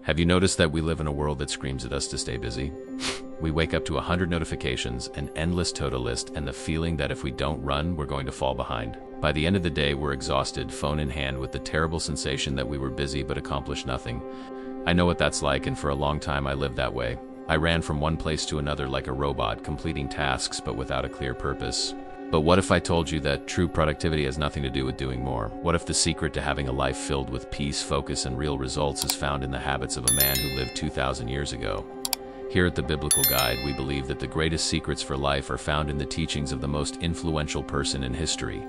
Have you noticed that we live in a world that screams at us to stay busy? We wake up to 100 notifications, an endless to-do list, and the feeling that if we don't run, we're going to fall behind. By the end of the day, we're exhausted, phone in hand, with the terrible sensation that we were busy but accomplished nothing. I know what that's like, and for a long time I lived that way. I ran from one place to another like a robot, completing tasks but without a clear purpose. But what if I told you that true productivity has nothing to do with doing more? What if the secret to having a life filled with peace, focus, and real results is found in the habits of a man who lived 2,000 years ago? Here at the Biblical Guide, we believe that the greatest secrets for life are found in the teachings of the most influential person in history,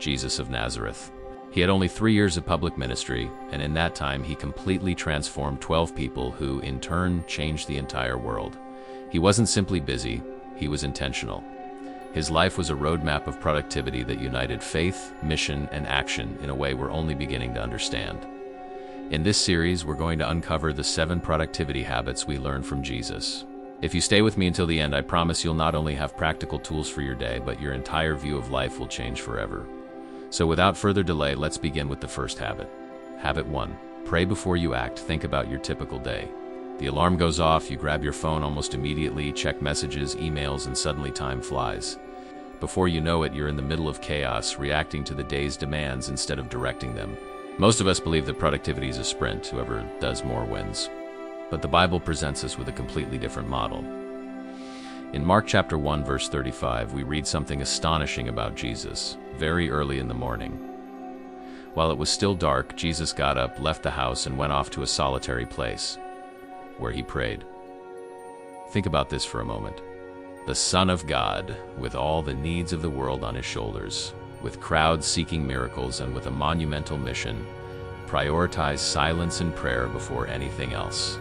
Jesus of Nazareth. He had only 3 years of public ministry, and in that time he completely transformed 12 people who, in turn, changed the entire world. He wasn't simply busy, he was intentional. His life was a roadmap of productivity that united faith, mission, and action in a way we're only beginning to understand. In this series, we're going to uncover the 7 productivity habits we learned from Jesus. If you stay with me until the end, I promise you'll not only have practical tools for your day, but your entire view of life will change forever. So without further delay, let's begin with the first habit. Habit 1. Pray before you act. Think about your typical day. The alarm goes off, you grab your phone almost immediately, check messages, emails, and suddenly time flies. Before you know it, you're in the middle of chaos, reacting to the day's demands instead of directing them. Most of us believe that productivity is a sprint, whoever does more wins. But the Bible presents us with a completely different model. In Mark chapter 1, verse 35, we read something astonishing about Jesus, very early in the morning. While it was still dark, Jesus got up, left the house, and went off to a solitary place, where he prayed. Think about this for a moment. The Son of God, with all the needs of the world on his shoulders, with crowds seeking miracles and with a monumental mission, prioritized silence and prayer before anything else.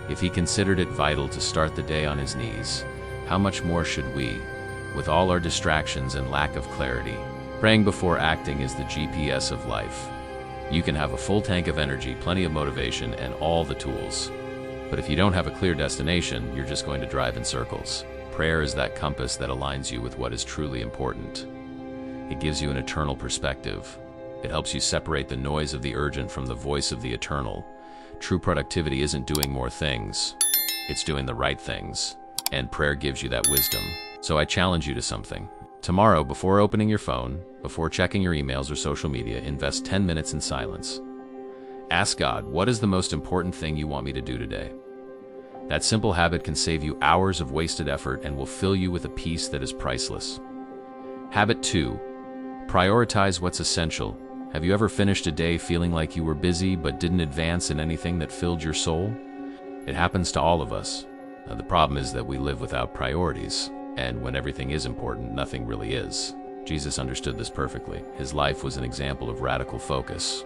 If he considered it vital to start the day on his knees, how much more should we, with all our distractions and lack of clarity? Praying before acting is the GPS of life. You can have a full tank of energy, plenty of motivation, and all the tools. But if you don't have a clear destination, you're just going to drive in circles. Prayer is that compass that aligns you with what is truly important. It gives you an eternal perspective. It helps you separate the noise of the urgent from the voice of the eternal. True productivity isn't doing more things, it's doing the right things. And prayer gives you that wisdom. So I challenge you to something. Tomorrow, before opening your phone, before checking your emails or social media, invest 10 minutes in silence. Ask God, what is the most important thing you want me to do today? That simple habit can save you hours of wasted effort and will fill you with a peace that is priceless. Habit 2. Prioritize what's essential. Have you ever finished a day feeling like you were busy but didn't advance in anything that filled your soul? It happens to all of us. Now, the problem is that we live without priorities, and when everything is important, nothing really is. Jesus understood this perfectly. His life was an example of radical focus.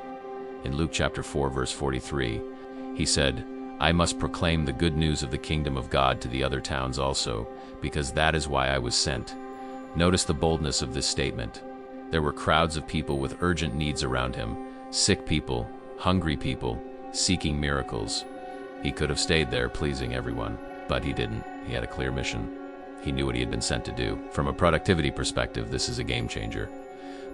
In Luke chapter 4, verse 43, he said, "I must proclaim the good news of the kingdom of God to the other towns also, because that is why I was sent." Notice the boldness of this statement. There were crowds of people with urgent needs around him, sick people, hungry people, seeking miracles. He could have stayed there pleasing everyone, but he didn't. He had a clear mission. He knew what he had been sent to do. From a productivity perspective, this is a game changer.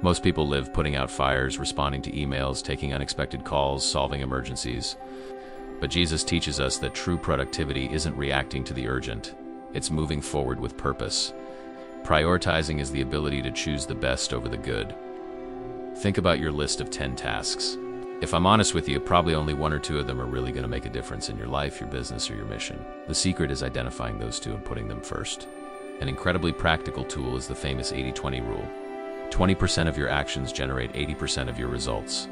Most people live putting out fires, responding to emails, taking unexpected calls, solving emergencies. But Jesus teaches us that true productivity isn't reacting to the urgent. It's moving forward with purpose. Prioritizing is the ability to choose the best over the good. Think about your list of 10 tasks. If I'm honest with you, probably only 1 or 2 of them are really going to make a difference in your life, your business, or your mission. The secret is identifying those 2 and putting them first. An incredibly practical tool is the famous 80-20 rule. 20% of your actions generate 80% of your results.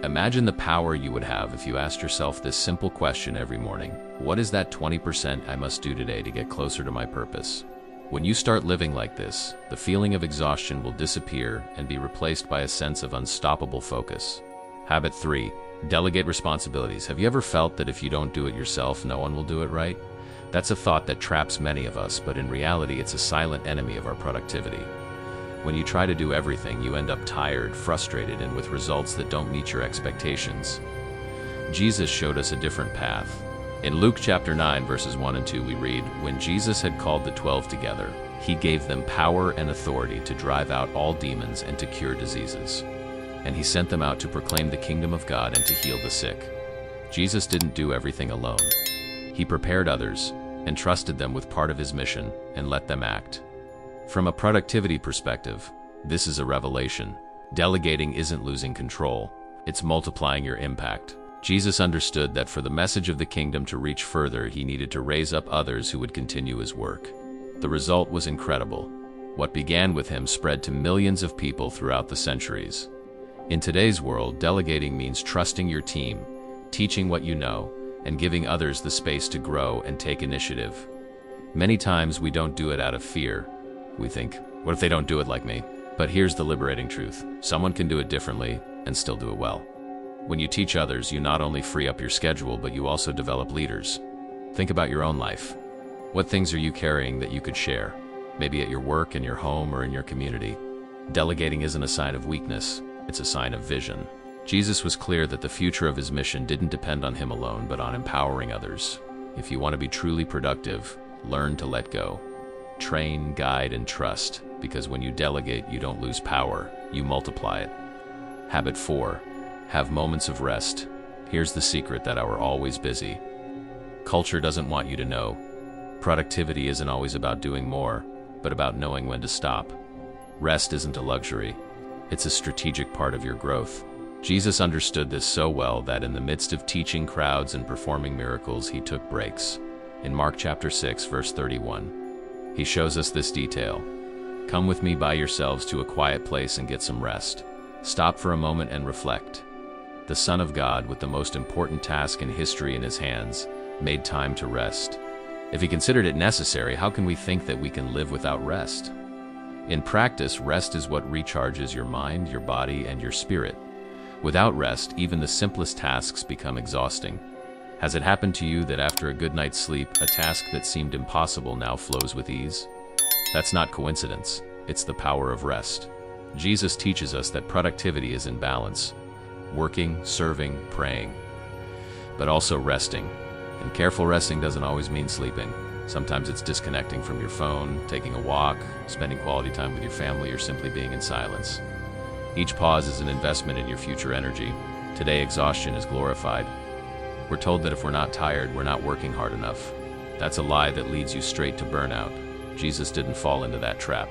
Imagine the power you would have if you asked yourself this simple question every morning. What is that 20% I must do today to get closer to my purpose? When you start living like this, the feeling of exhaustion will disappear and be replaced by a sense of unstoppable focus. Habit 3. Delegate responsibilities. Have you ever felt that if you don't do it yourself, no one will do it right? That's a thought that traps many of us, but in reality, it's a silent enemy of our productivity. When you try to do everything, you end up tired, frustrated, and with results that don't meet your expectations. Jesus showed us a different path. In Luke chapter 9, verses 1 and 2, we read, "When Jesus had called the 12 together, he gave them power and authority to drive out all demons and to cure diseases. And he sent them out to proclaim the kingdom of God and to heal the sick." Jesus didn't do everything alone. He prepared others, entrusted them with part of his mission, and let them act. From a productivity perspective, this is a revelation. Delegating isn't losing control, it's multiplying your impact. Jesus understood that for the message of the kingdom to reach further, he needed to raise up others who would continue his work. The result was incredible. What began with him spread to millions of people throughout the centuries. In today's world, delegating means trusting your team, teaching what you know, and giving others the space to grow and take initiative. Many times we don't do it out of fear. We think, what if they don't do it like me? But here's the liberating truth. Someone can do it differently and still do it well. When you teach others, you not only free up your schedule, but you also develop leaders. Think about your own life. What things are you carrying that you could share? Maybe at your work, in your home, or in your community. Delegating isn't a sign of weakness, it's a sign of vision. Jesus was clear that the future of his mission didn't depend on him alone, but on empowering others. If you want to be truly productive, learn to let go. Train, guide, and trust, because when you delegate, you don't lose power, you multiply it. Habit 4. Have moments of rest. Here's the secret that we're always busy. Culture doesn't want you to know. Productivity isn't always about doing more, but about knowing when to stop. Rest isn't a luxury. It's a strategic part of your growth. Jesus understood this so well that in the midst of teaching crowds and performing miracles, he took breaks. In Mark chapter 6, verse 31, he shows us this detail. Come with me by yourselves to a quiet place and get some rest. Stop for a moment and reflect. The Son of God, with the most important task in history in his hands, made time to rest. If he considered it necessary, how can we think that we can live without rest? In practice, rest is what recharges your mind, your body, and your spirit. Without rest, even the simplest tasks become exhausting. Has it happened to you that after a good night's sleep, a task that seemed impossible now flows with ease? That's not coincidence, it's the power of rest. Jesus teaches us that productivity is in balance. Working, serving, praying, but also resting. And careful resting doesn't always mean sleeping. Sometimes it's disconnecting from your phone, taking a walk, spending quality time with your family, or simply being in silence. Each pause is an investment in your future energy. Today, exhaustion is glorified. We're told that if we're not tired, we're not working hard enough. That's a lie that leads you straight to burnout. Jesus didn't fall into that trap.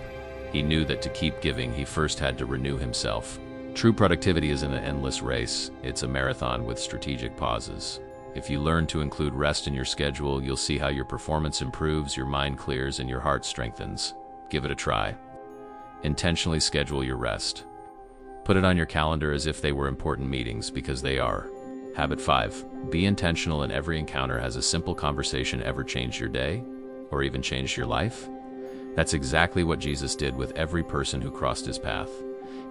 He knew that to keep giving, he first had to renew himself. True productivity isn't an endless race, it's a marathon with strategic pauses. If you learn to include rest in your schedule, you'll see how your performance improves, your mind clears, and your heart strengthens. Give it a try. Intentionally schedule your rest. Put it on your calendar as if they were important meetings, because they are. Habit 5. Be intentional in every encounter. Has a simple conversation ever changed your day? Or even changed your life? That's exactly what Jesus did with every person who crossed his path.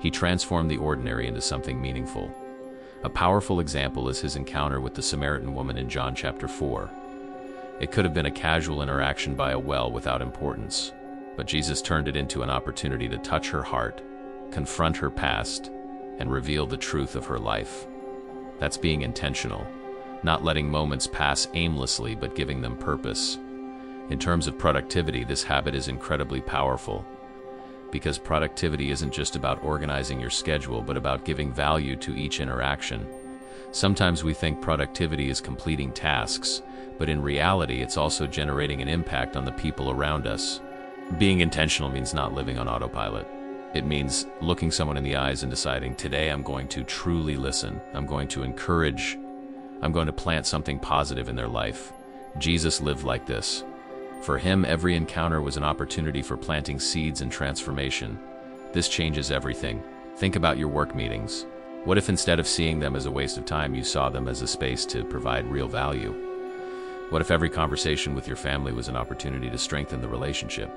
He transformed the ordinary into something meaningful. A powerful example is his encounter with the Samaritan woman in John chapter 4. It could have been a casual interaction by a well without importance, but Jesus turned it into an opportunity to touch her heart, confront her past, and reveal the truth of her life. That's being intentional, not letting moments pass aimlessly, but giving them purpose. In terms of productivity, this habit is incredibly powerful, because productivity isn't just about organizing your schedule, but about giving value to each interaction. Sometimes we think productivity is completing tasks, but in reality, it's also generating an impact on the people around us. Being intentional means not living on autopilot. It means looking someone in the eyes and deciding, today I'm going to truly listen. I'm going to encourage. I'm going to plant something positive in their life. Jesus lived like this. For him, every encounter was an opportunity for planting seeds and transformation. This changes everything. Think about your work meetings. What if instead of seeing them as a waste of time, you saw them as a space to provide real value? What if every conversation with your family was an opportunity to strengthen the relationship?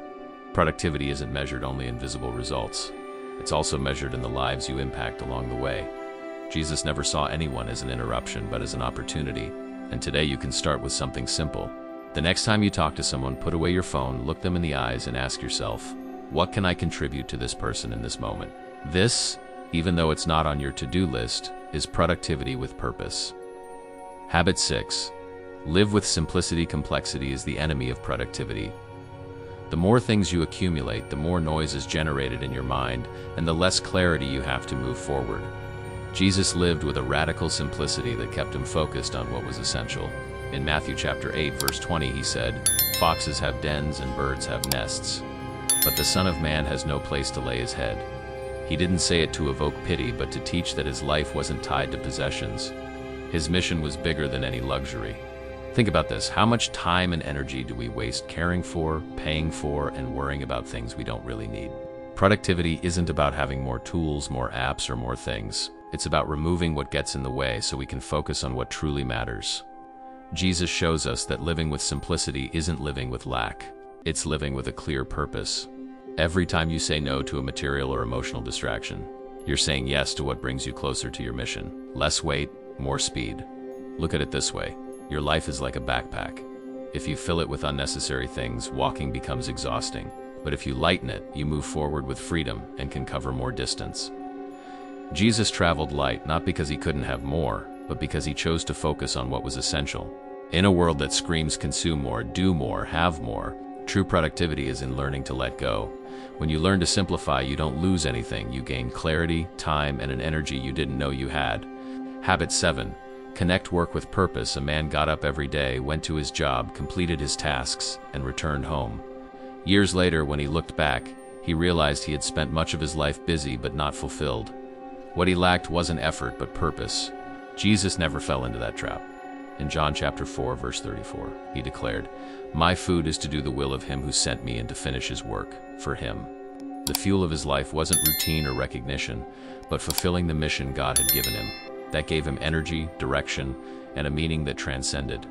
Productivity isn't measured only in visible results. It's also measured in the lives you impact along the way. Jesus never saw anyone as an interruption, but as an opportunity. And today you can start with something simple. The next time you talk to someone, put away your phone, look them in the eyes, and ask yourself, what can I contribute to this person in this moment? This, even though it's not on your to-do list, is productivity with purpose. Habit 6. Live with simplicity. Complexity is the enemy of productivity. The more things you accumulate, the more noise is generated in your mind, and the less clarity you have to move forward. Jesus lived with a radical simplicity that kept him focused on what was essential. In Matthew chapter 8, verse 20, he said, "Foxes have dens and birds have nests, but the Son of Man has no place to lay his head." He didn't say it to evoke pity, but to teach that his life wasn't tied to possessions. His mission was bigger than any luxury. Think about this. How much time and energy do we waste caring for, paying for, and worrying about things we don't really need? Productivity isn't about having more tools, more apps, or more things. It's about removing what gets in the way so we can focus on what truly matters. Jesus shows us that living with simplicity isn't living with lack. It's living with a clear purpose. Every time you say no to a material or emotional distraction, you're saying yes to what brings you closer to your mission. Less weight, more speed. Look at it this way. Your life is like a backpack. If you fill it with unnecessary things, walking becomes exhausting. But if you lighten it, you move forward with freedom and can cover more distance. Jesus traveled light not because he couldn't have more, but because he chose to focus on what was essential. In a world that screams consume more, do more, have more, true productivity is in learning to let go. When you learn to simplify, you don't lose anything. You gain clarity, time, and an energy you didn't know you had. Habit 7. Connect work with purpose. A man got up every day, went to his job, completed his tasks, and returned home. Years later, when he looked back, he realized he had spent much of his life busy but not fulfilled. What he lacked wasn't effort but purpose. Jesus never fell into that trap. In John chapter 4, verse 34, he declared, "My food is to do the will of him who sent me and to finish his work for him." The fuel of his life wasn't routine or recognition, but fulfilling the mission God had given him. That gave him energy, direction, and a meaning that transcended.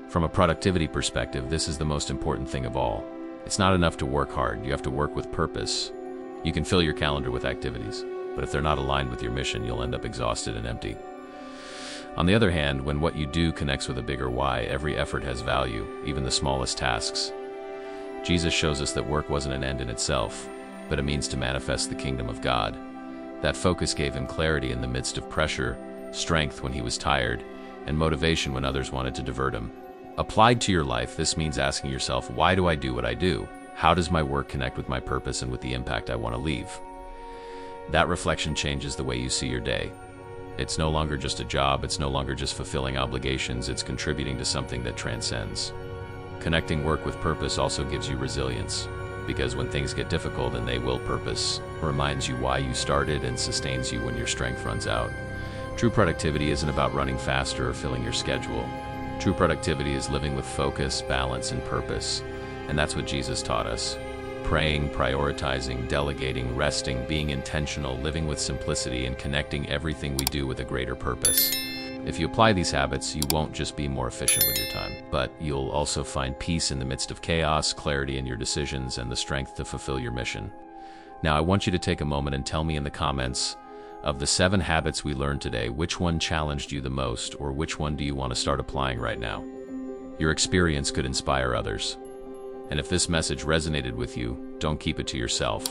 From a productivity perspective, this is the most important thing of all. It's not enough to work hard, you have to work with purpose. You can fill your calendar with activities, but if they're not aligned with your mission, you'll end up exhausted and empty. On the other hand, when what you do connects with a bigger why, every effort has value, even the smallest tasks. Jesus shows us that work wasn't an end in itself, but a means to manifest the kingdom of God. That focus gave him clarity in the midst of pressure, strength when he was tired, and motivation when others wanted to divert him. Applied to your life, this means asking yourself, why do I do what I do? How does my work connect with my purpose and with the impact I want to leave? That reflection changes the way you see your day. It's no longer just a job, it's no longer just fulfilling obligations, it's contributing to something that transcends. Connecting work with purpose also gives you resilience, because when things get difficult, and they will, purpose reminds you why you started and sustains you when your strength runs out. True productivity isn't about running faster or filling your schedule. True productivity is living with focus, balance, and purpose, and that's what Jesus taught us. Praying, prioritizing, delegating, resting, being intentional, living with simplicity, and connecting everything we do with a greater purpose. If you apply these habits, you won't just be more efficient with your time, but you'll also find peace in the midst of chaos, clarity in your decisions, and the strength to fulfill your mission. Now, I want you to take a moment and tell me in the comments, of the 7 habits we learned today, which one challenged you the most, or which one do you want to start applying right now? Your experience could inspire others. And if this message resonated with you, don't keep it to yourself.